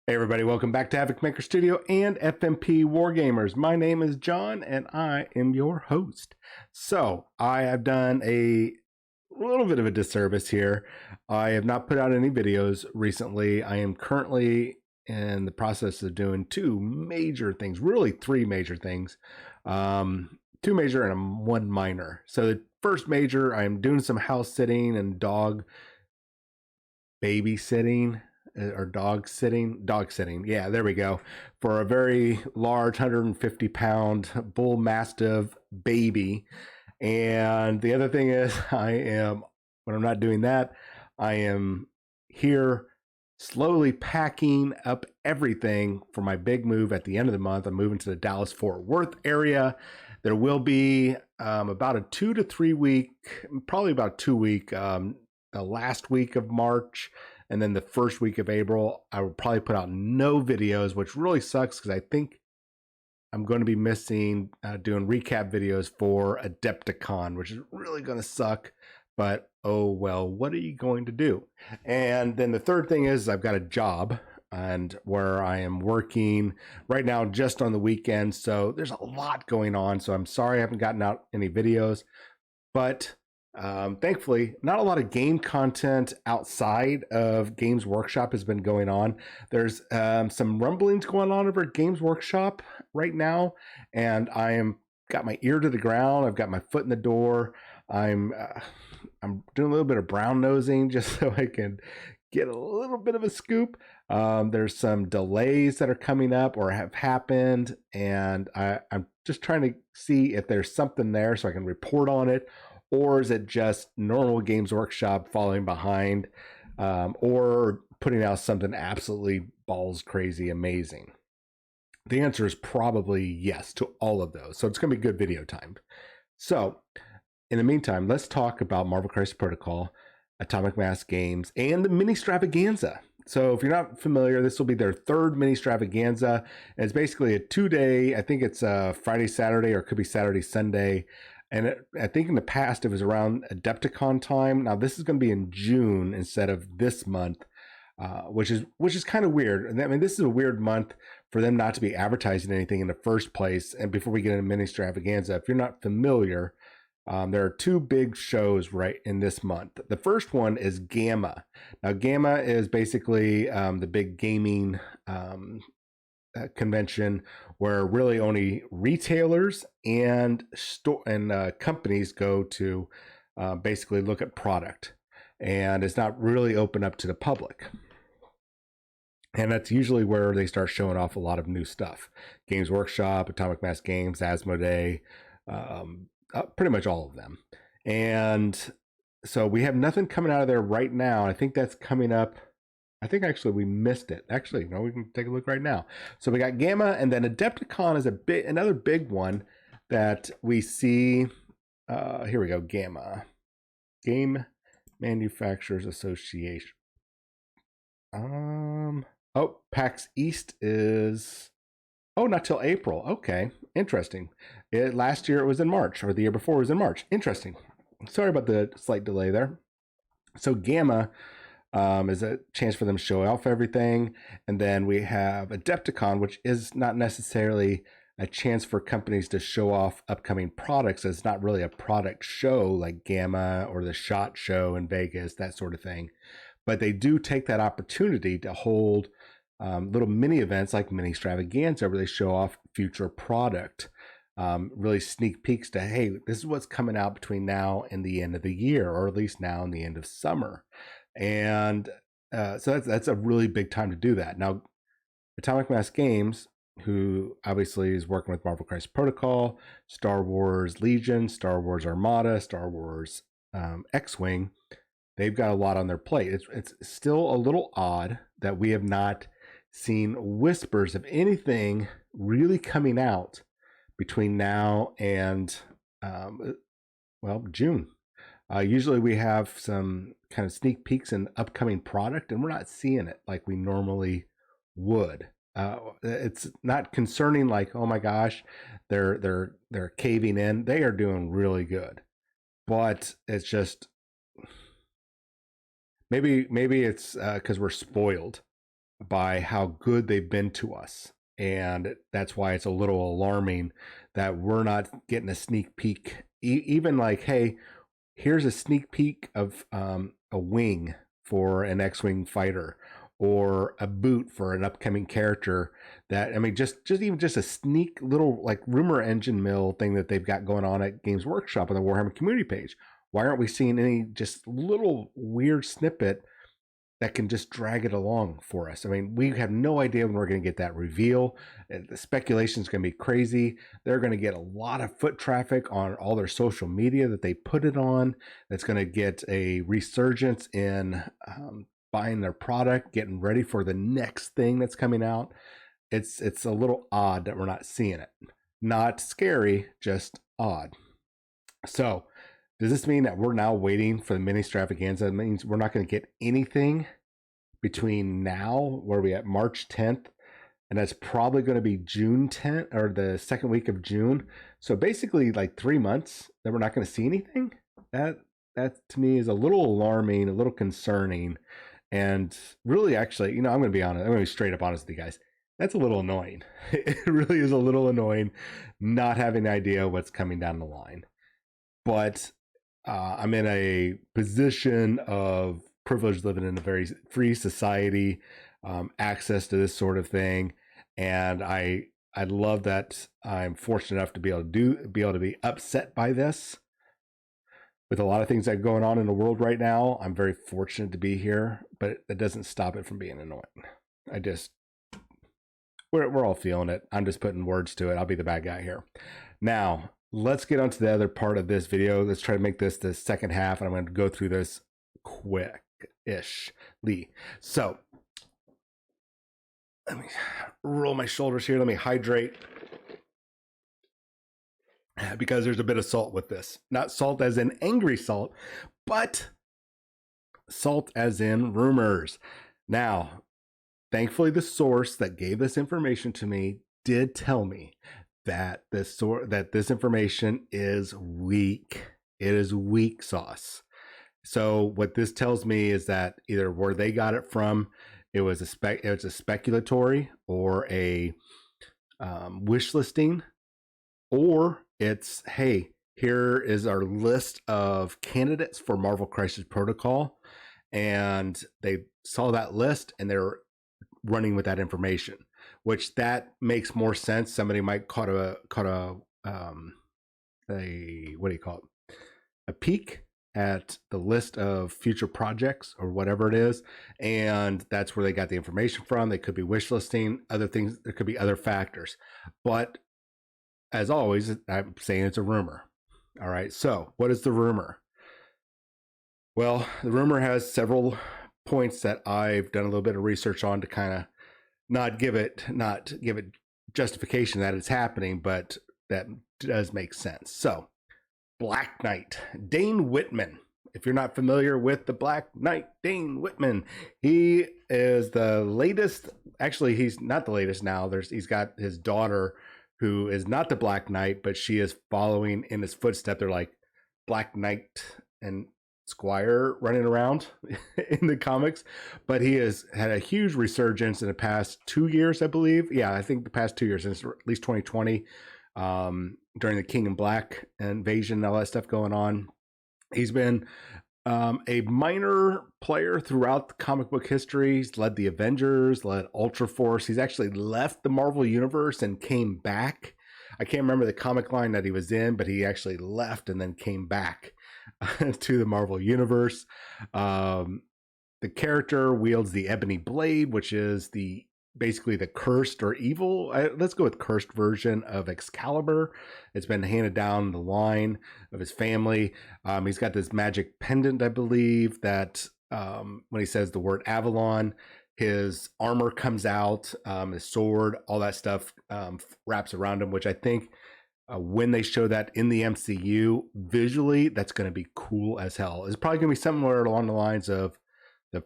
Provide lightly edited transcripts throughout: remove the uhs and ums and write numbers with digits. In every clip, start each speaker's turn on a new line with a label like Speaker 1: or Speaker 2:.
Speaker 1: Hey everybody, welcome back to Havokmaker Studio and FMP Wargamers. My name is John and I am your host. So, I have done a little bit of a disservice here. I have not put out any videos recently. I am currently in the process of doing two major things, really three major things. Two major and one minor. So, the first major, I'm doing some house sitting and dog babysitting or dog sitting. Yeah, there we go. For a very large 150-pound bull mastiff baby. And the other thing is, when I'm not doing that, I am here slowly packing up everything for my big move at the end of the month. I'm moving to the Dallas Fort Worth area. There will be about a 2 to 3 week, probably about 2 week, the last week of March and then the first week of April. I will probably put out no videos, which really sucks because I think I'm going to be missing doing recap videos for Adepticon, which is really going to suck. But oh well, what are you going to do? And then the third thing is I've got a job and where I am working right now just on the weekends. So there's a lot going on. So I'm sorry I haven't gotten out any videos, but thankfully, not a lot of game content outside of Games Workshop has been going on. There's some rumblings going on over at Games Workshop right now, and I am got my ear to the ground. I've got my foot in the door. I'm doing a little bit of brown nosing just so I can get a little bit of a scoop. There's some delays that are coming up or have happened, and I'm just trying to see if there's something there so I can report on it, or is it just normal Games Workshop falling behind, or putting out something absolutely balls crazy amazing? The answer is probably yes to all of those. So it's going to be good video time. So in the meantime, let's talk about Marvel Crisis Protocol, Atomic Mass Games, and the Ministravaganza. So if you're not familiar, this will be their third Ministravaganza. And it's basically a 2-day, I think it's Friday, Saturday, or it could be Saturday, Sunday. And I think in the past it was around Adepticon time. Now this is going to be in June instead of this month, which is kind of weird. I mean, this is a weird month for them not to be advertising anything in the first place. And before we get into Ministravaganza, if you're not familiar, there are two big shows right in this month. The first one is Gamma. Now, Gamma is basically the big gaming convention where really only retailers and companies go to basically look at product, and it's not really open up to the public. And that's usually where they start showing off a lot of new stuff. Games Workshop, Atomic Mass Games, Asmodee, pretty much all of them. And so we have nothing coming out of there right now. I think that's coming up. I think actually we missed it. Actually, no, we can take a look right now. So we got Gamma, and then Adepticon is another big one that we see. Here we go, Gamma, Game Manufacturers Association. Oh, PAX East is not till April. Okay, interesting. Last year it was in March, or the year before it was in March. Interesting. Sorry about the slight delay there. So Gamma is a chance for them to show off everything. And then we have Adepticon, which is not necessarily a chance for companies to show off upcoming products. It's not really a product show like Gamma or the SHOT Show in Vegas, that sort of thing. But they do take that opportunity to hold little mini events like Ministravaganza, where they show off future product. Really sneak peeks to, hey, this is what's coming out between now and the end of the year, or at least now and the end of summer. And so that's a really big time to do that. Now, Atomic Mass Games, who obviously is working with Marvel Crisis Protocol, Star Wars Legion, Star Wars Armada, Star Wars X-Wing, they've got a lot on their plate. It's still a little odd that we have not seen whispers of anything really coming out between now and June. Usually we have some kind of sneak peeks in upcoming product, and we're not seeing it like we normally would. It's not concerning like, oh my gosh, they're caving in. They are doing really good, but it's just maybe it's because we're spoiled. by how good they've been to us. And that's why it's a little alarming that we're not getting a sneak peek, even like, hey, here's a sneak peek of a wing for an X-wing fighter, or a boot for an upcoming character. That, I mean, just a sneak little like rumor engine mill thing that they've got going on at Games Workshop on the Warhammer community page. Why aren't we seeing any just little weird snippet that can just drag it along for us? I mean, we have no idea when we're going to get that reveal. The speculation is going to be crazy. They're going to get a lot of foot traffic on all their social media that they put it on. That's going to get a resurgence in buying their product, getting ready for the next thing that's coming out. It's a little odd that we're not seeing it. Not scary, just odd. So, does this mean that we're now waiting for the Ministravaganza? It means we're not going to get anything between now, where we at March 10th, and that's probably going to be June 10th or the second week of June. So basically like 3 months that we're not going to see anything. That to me is a little alarming, a little concerning, and really, actually, I'm going to be honest. I'm going to be straight up honest with you guys. That's a little annoying. It really is a little annoying not having an idea what's coming down the line. But I'm in a position of privilege, living in a very free society, access to this sort of thing, and I love that I'm fortunate enough to be able to be upset by this. With a lot of things that are going on in the world right now, I'm very fortunate to be here, but that doesn't stop it from being annoying. We're all feeling it. I'm just putting words to it. I'll be the bad guy here. Now, let's get on to the other part of this video. Let's try to make this the second half, and I'm going to go through this quick-ishly. So, let me roll my shoulders here. Let me hydrate, because there's a bit of salt with this. Not salt as in angry salt, but salt as in rumors. Now, thankfully, the source that gave this information to me did tell me that this information is weak. It is weak sauce. So what this tells me is that either where they got it from, it was a speculatory or a wish listing, or it's, hey, here is our list of candidates for Marvel Crisis Protocol, and they saw that list and they're running with that information, which that makes more sense. Somebody might caught a what do you call it? A peek at the list of future projects or whatever it is, and that's where they got the information from. They could be wish listing other things. There could be other factors, but as always, I'm saying it's a rumor. All right. So what is the rumor? Well, the rumor has several points that I've done a little bit of research on to kind of not give it justification that it's happening, but that does make sense. So, Black Knight, Dane Whitman. If you're not familiar with the Black Knight, Dane Whitman, he is the latest. Actually, he's not the latest now. He's got his daughter, who is not the Black Knight, but she is following in his footsteps. They're like Black Knight and Squire running around in the comics, but he has had a huge resurgence in the past 2 years, I believe. Yeah, I think the past 2 years, since at least 2020, during the King in Black invasion and all that stuff going on. He's been a minor player throughout the comic book history. He's led the Avengers, led Ultra Force. He's actually left the Marvel Universe and came back. I can't remember the comic line that he was in, but he actually left and then came back to the Marvel Universe. The character wields the Ebony Blade, which is basically the cursed or evil, let's go with cursed version of Excalibur. It's been handed down the line of his family. He's got this magic pendant, I believe, that when he says the word Avalon, his armor comes out, his sword, all that stuff wraps around him, which I think when they show that in the MCU visually, that's going to be cool as hell. It's probably going to be somewhere along the lines of the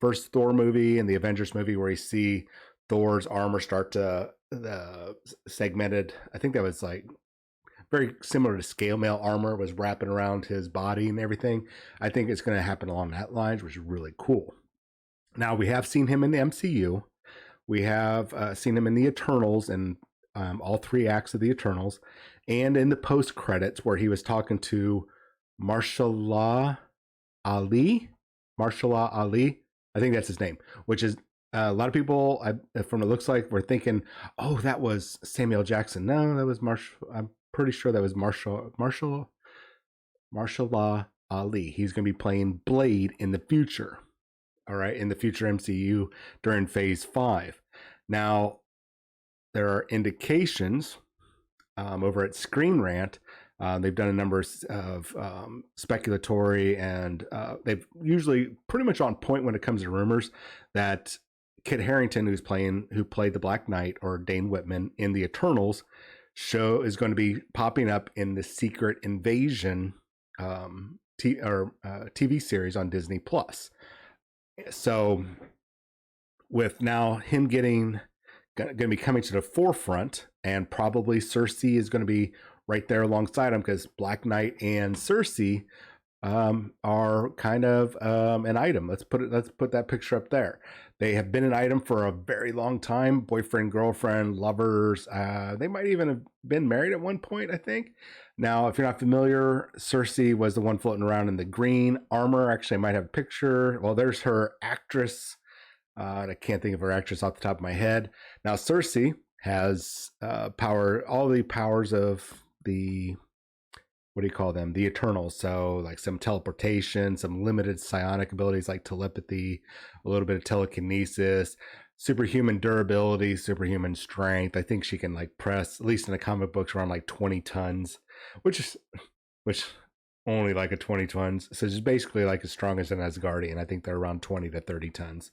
Speaker 1: first Thor movie and the Avengers movie, where you see Thor's armor start to the segmented. I think that was like very similar to scale mail armor was wrapping around his body and everything. I think it's going to happen along that lines, which is really cool. Now, we have seen him in the MCU. We have seen him in the Eternals and all 3 acts of the Eternals, and in the post credits where he was talking to Marshala Ali. Marshala Ali, I think that's his name. Which is a lot of people, from it looks like, were thinking, "Oh, that was Samuel Jackson." No, that was Marshall. I'm pretty sure that was Marshala Ali. He's going to be playing Blade in the future. All right, in the future MCU during Phase 5. Now, there are indications over at Screen Rant. They've done a number of speculatory, and they've usually pretty much on point when it comes to rumors that Kit Harington, who played the Black Knight, or Dane Whitman in the Eternals show, is going to be popping up in the Secret Invasion TV series on Disney Plus. So, with now him going to be coming to the forefront, and probably Cersei is going to be right there alongside him, because Black Knight and Cersei are kind of an item. Let's put that picture up there. They have been an item for a very long time. Boyfriend, girlfriend, lovers. They might even have been married at one point, I think. Now, if you're not familiar, Cersei was the one floating around in the green armor. Actually, I might have a picture. Well, there's her actress. I can't think of her actress off the top of my head. Now, Cersei has all the powers of the, what do you call them? The Eternals. So, like some teleportation, some limited psionic abilities like telepathy, a little bit of telekinesis, superhuman durability, superhuman strength. I think she can like press, at least in the comic books, around like 20 tons, which only like a 20 tons. So she's basically like as strong as an Asgardian. I think they're around 20 to 30 tons.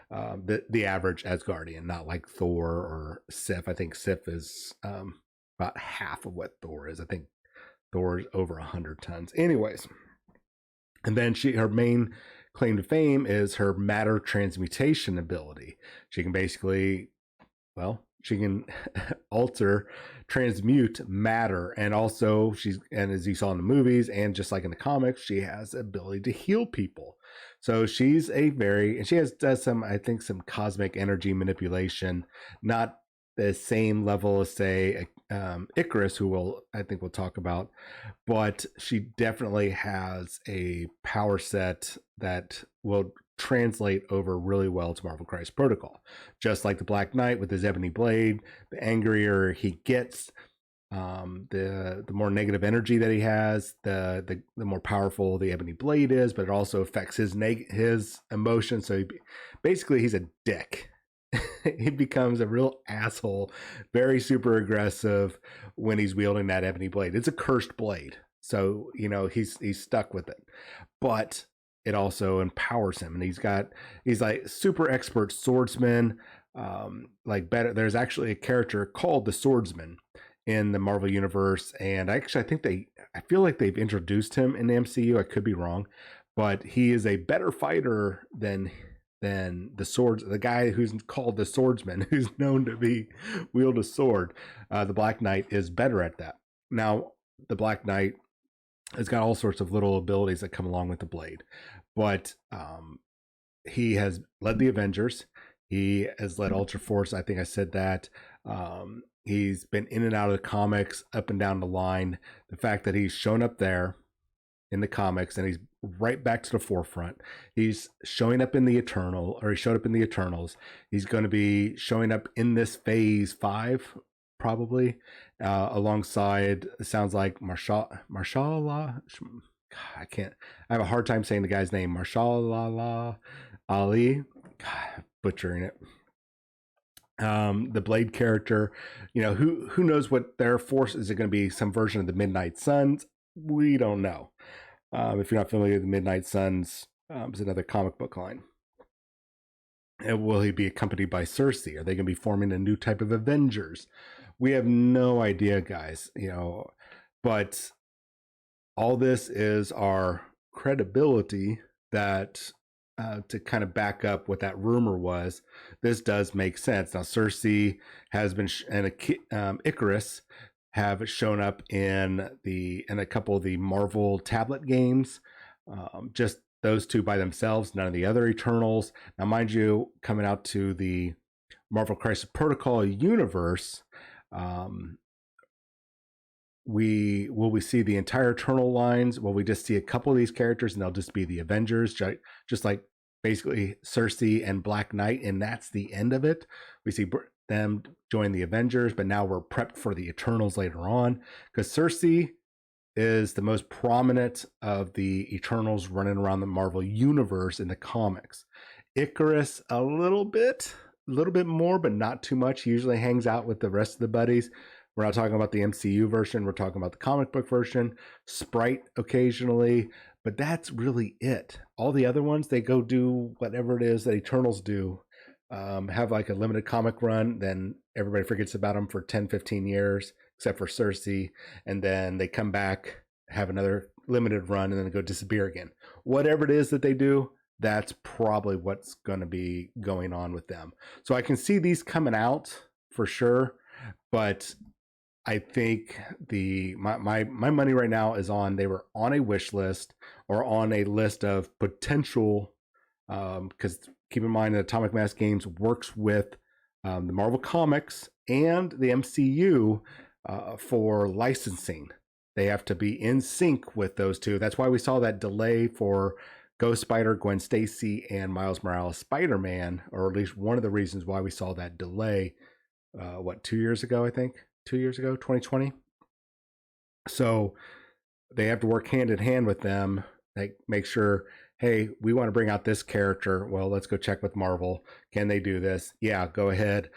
Speaker 1: The average Asgardian, not like Thor or Sif. I think Sif is about half of what Thor is. I think Thor is over 100 tons. Anyways, and then her main claim to fame is her matter transmutation ability. She can basically, she can transmute matter, and also and as you saw in the movies and just like in the comics, she has the ability to heal people. So she's and she does some, I think, some cosmic energy manipulation, not the same level as, say, Icarus, who I think we'll talk about, but she definitely has a power set that will translate over really well to Marvel Crisis Protocol. Just like the Black Knight with his ebony blade, the angrier he gets, the more negative energy that he has, the more powerful the ebony blade is, but it also affects his emotions. So basically he's a dick. He becomes a real asshole, very super aggressive when he's wielding that ebony blade. It's a cursed blade, so he's stuck with it, but it also empowers him, and he's like super expert swordsman. There's actually a character called the Swordsman in the Marvel universe, and I feel like they've introduced him in the MCU. I could be wrong, but he is a better fighter than the guy who's called the Swordsman, who's known to wield a sword. The Black Knight is better at that. Now, the Black Knight has got all sorts of little abilities that come along with the blade, but he has led the Avengers. He has led Ultra Force. I think I said that. He's been in and out of the comics, up and down the line. The fact that he's shown up there in the comics, and he's right back to the forefront. He's showing up in the he showed up in the Eternals. He's going to be showing up in this Phase 5, probably, alongside, it sounds like Marshala. I have a hard time saying the guy's name. Marshala Ali. God, butchering it. The Blade character, who knows what their force is. It going to be some version of the Midnight Suns? We don't know. If you're not familiar with the Midnight Suns, it's another comic book line. And will he be accompanied by Cersei? Are they going to be forming a new type of Avengers? We have no idea, guys. But all this is our credibility that to kind of back up what that rumor was. This does make sense. Now, Cersei has been and Icarus have shown up in a couple of the Marvel tablet games. Just those two by themselves, none of the other Eternals. Now, mind you, coming out to the Marvel Crisis Protocol universe, um, we see the entire Eternal lines? Will we just see a couple of these characters and they'll just be the Avengers, just like basically Cersei and Black Knight, and that's the end of it? We see them join the Avengers, but now we're prepped for the Eternals later on, because Cersei is the most prominent of the Eternals running around the Marvel universe in the comics. Icarus a little bit more, but not too much. He usually hangs out with the rest of the buddies. We're not talking about the MCU version. We're talking about the comic book version. Sprite occasionally, but that's really it. All the other ones, they go do whatever it is that Eternals do. Have like a limited comic run, then everybody forgets about them for 10, 15 years, except for Cersei. And then they come back, have another limited run, and then go disappear again. Whatever it is that they do, that's probably what's going to be going on with them. So I can see these coming out for sure, but I think my money right now is on they were on a wish list or on a list of potential, because keep in mind that Atomic Mass Games works with the Marvel Comics and the MCU for licensing. They have to be in sync with those two. That's why we saw that delay for Ghost Spider, Gwen Stacy, and Miles Morales Spider-Man, or at least one of the reasons why we saw that delay, 2 years ago, I think? 2 years ago, 2020. So they have to work hand in hand with them. They make sure, hey, we want to bring out this character. Well, let's go check with Marvel. Can they do this? Yeah, go ahead.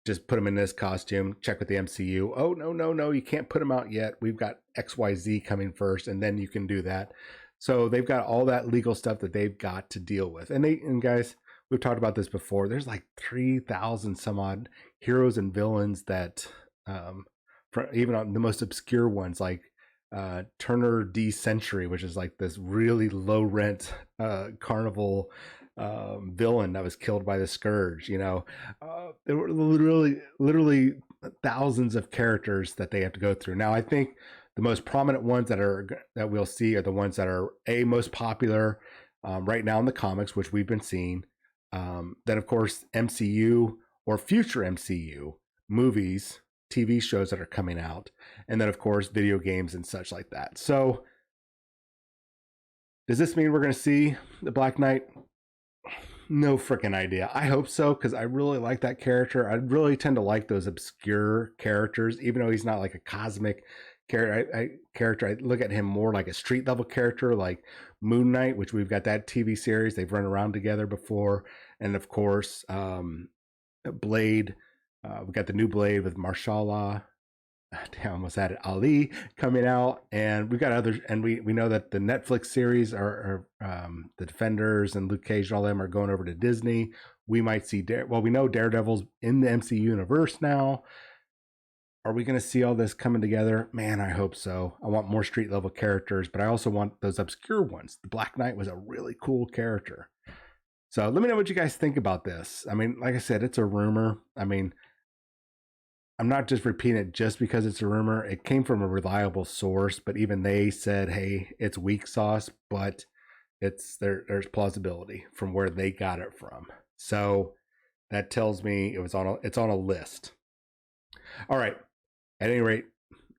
Speaker 1: Just put them in this costume. Check with the MCU. Oh, no, you can't put them out yet. We've got XYZ coming first, and then you can do that. So they've got all that legal stuff that they've got to deal with. And guys, we've talked about this before. There's like 3,000 some odd heroes and villains that, even on the most obscure ones, like Turner D Century, which is like this really low rent carnival villain that was killed by the Scourge. There were literally thousands of characters that they have to go through. Now, I think the most prominent ones that we'll see are the ones that are most popular right now in the comics, which we've been seeing. Then, of course, MCU or future MCU movies, TV shows that are coming out, and then, of course, video games and such like that. So, does this mean we're going to see the Black Knight? No freaking idea. I hope so, because I really like that character. I really tend to like those obscure characters, even though he's not like a cosmic character. I look at him more like a street level character, like Moon Knight, which we've got that TV series. They've run around together before. And of course, Blade. We got the new Blade with Marshala. I almost had it. Ali coming out, and we've got others, and we know that the Netflix series are the Defenders and Luke Cage and all them are going over to Disney. We might see we know Daredevil's in the MCU universe now. Are we going to see all this coming together? Man, I hope so. I want more street level characters, but I also want those obscure ones. The Black Knight was a really cool character. So let me know what you guys think about this. I mean, like I said, it's a rumor. I mean, I'm not just repeating it just because it's a rumor. It came from a reliable source, but even they said, hey, it's weak sauce, but there's plausibility from where they got it from. So that tells me it's on a list. All right. At any rate,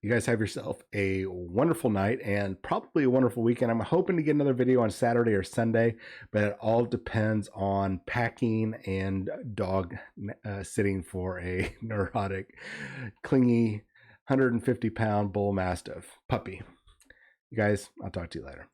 Speaker 1: you guys have yourself a wonderful night and probably a wonderful weekend. I'm hoping to get another video on Saturday or Sunday, but it all depends on packing and dog sitting for a neurotic, clingy, 150-pound bull mastiff puppy. You guys, I'll talk to you later.